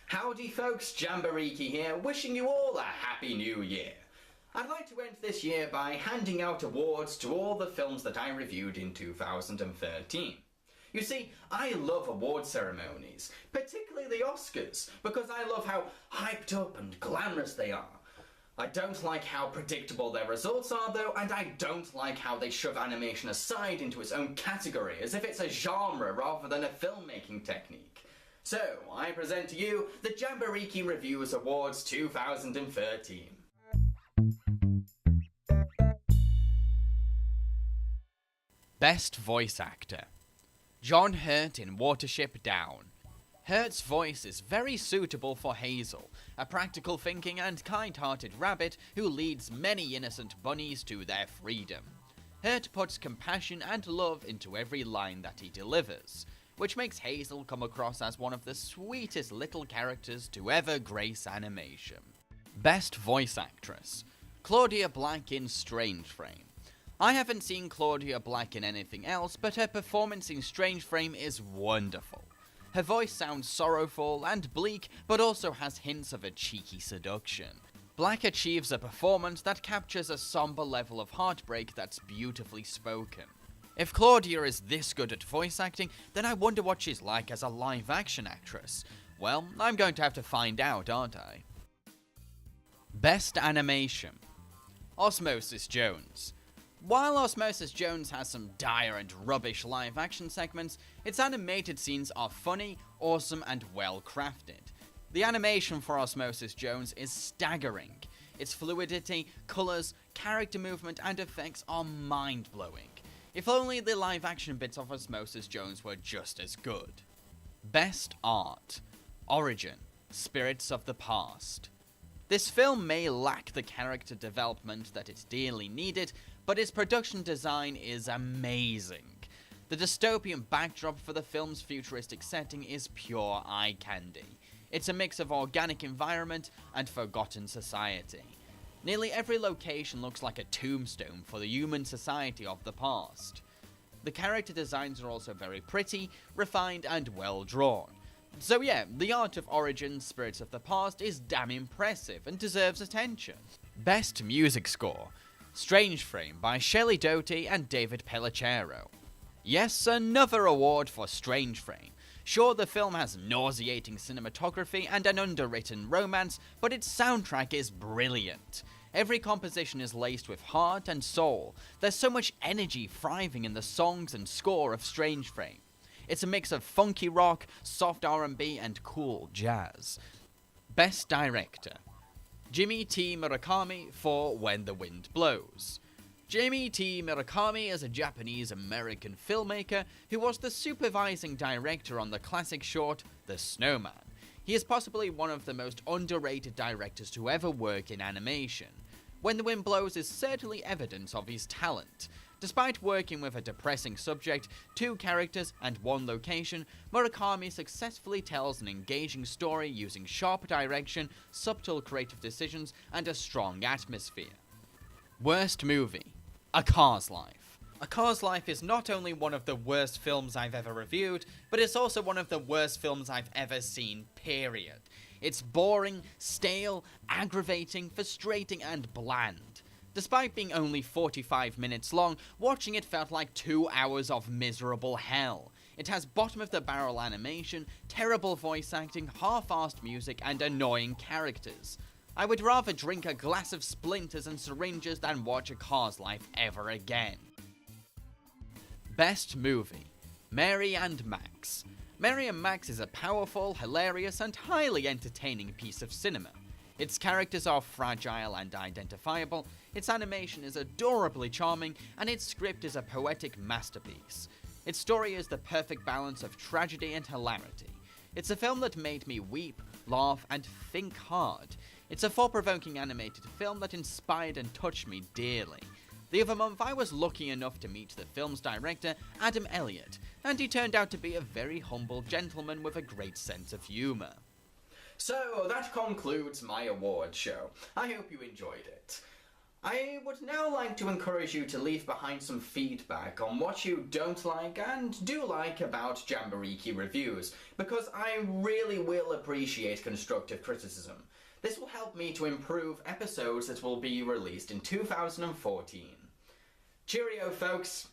Howdy folks, Jambareeqi here, wishing you all a happy new year. I'd like to end this year by handing out awards to all the films that I reviewed in 2013. You see, I love award ceremonies, particularly the Oscars, because I love how hyped up and glamorous they are. I don't like how predictable their results are though, and I don't like how they shove animation aside into its own category as if it's a genre rather than a filmmaking technique. So, I present to you the Jambareeqi Reviewers Awards 2013. Best Voice Actor: John Hurt in Watership Down. Hurt's voice is very suitable for Hazel, a practical thinking and kind-hearted rabbit who leads many innocent bunnies to their freedom. Hurt puts compassion and love into every line that he delivers, which makes Hazel come across as one of the sweetest little characters to ever grace animation. Best Voice Actress: Claudia Black in Strange Frame. I haven't seen Claudia Black in anything else, but her performance in Strange Frame is wonderful. Her voice sounds sorrowful and bleak, but also has hints of a cheeky seduction. Black achieves a performance that captures a somber level of heartbreak that's beautifully spoken. If Claudia is this good at voice acting, then I wonder what she's like as a live-action actress. Well, I'm going to have to find out, aren't I? Best Animation: Osmosis Jones. While Osmosis Jones has some dire and rubbish live-action segments, its animated scenes are funny, awesome, and well-crafted. The animation for Osmosis Jones is staggering. Its fluidity, colours, character movement, and effects are mind-blowing. If only the live-action bits of Osmosis Jones were just as good. Best Art: Origin: Spirits of the Past. This film may lack the character development that it dearly needed, but its production design is amazing. The dystopian backdrop for the film's futuristic setting is pure eye candy. It's a mix of organic environment and forgotten society. Nearly every location looks like a tombstone for the human society of the past. The character designs are also very pretty, refined, and well drawn. So yeah, the art of Origin: Spirits of the Past is damn impressive and deserves attention. Best Music Score: Strange Frame by Shelley Doty and David Pellicero. Yes, another award for Strange Frame. Sure, the film has nauseating cinematography and an underwritten romance, but its soundtrack is brilliant. Every composition is laced with heart and soul. There's so much energy thriving in the songs and score of Strange Frame. It's a mix of funky rock, soft R&B, and cool jazz. Best Director: Jimmy T. Murakami for When the Wind Blows. Jimmy T. Murakami is a Japanese-American filmmaker who was the supervising director on the classic short The Snowman. He is possibly one of the most underrated directors to ever work in animation. When the Wind Blows is certainly evidence of his talent. Despite working with a depressing subject, 2 characters, and 1 location, Murakami successfully tells an engaging story using sharp direction, subtle creative decisions, and a strong atmosphere. Worst Movie: A Car's Life. A Car's Life is not only one of the worst films I've ever reviewed, but it's also one of the worst films I've ever seen, period. It's boring, stale, aggravating, frustrating, and bland. Despite being only 45 minutes long, watching it felt like 2 hours of miserable hell. It has bottom-of-the-barrel animation, terrible voice acting, half-assed music, and annoying characters. I would rather drink a glass of splinters and syringes than watch A Car's Life ever again. Best Movie: Mary and Max. Mary and Max is a powerful, hilarious, and highly entertaining piece of cinema. Its characters are fragile and identifiable, its animation is adorably charming, and its script is a poetic masterpiece. Its story is the perfect balance of tragedy and hilarity. It's a film that made me weep, laugh, and think hard. It's a thought-provoking animated film that inspired and touched me dearly. The other month, I was lucky enough to meet the film's director, Adam Elliott, and he turned out to be a very humble gentleman with a great sense of humour. So, that concludes my award show. I hope you enjoyed it. I would now like to encourage you to leave behind some feedback on what you don't like and do like about Jambareeqi reviews, because I really will appreciate constructive criticism. This will help me to improve episodes that will be released in 2014. Cheerio, folks!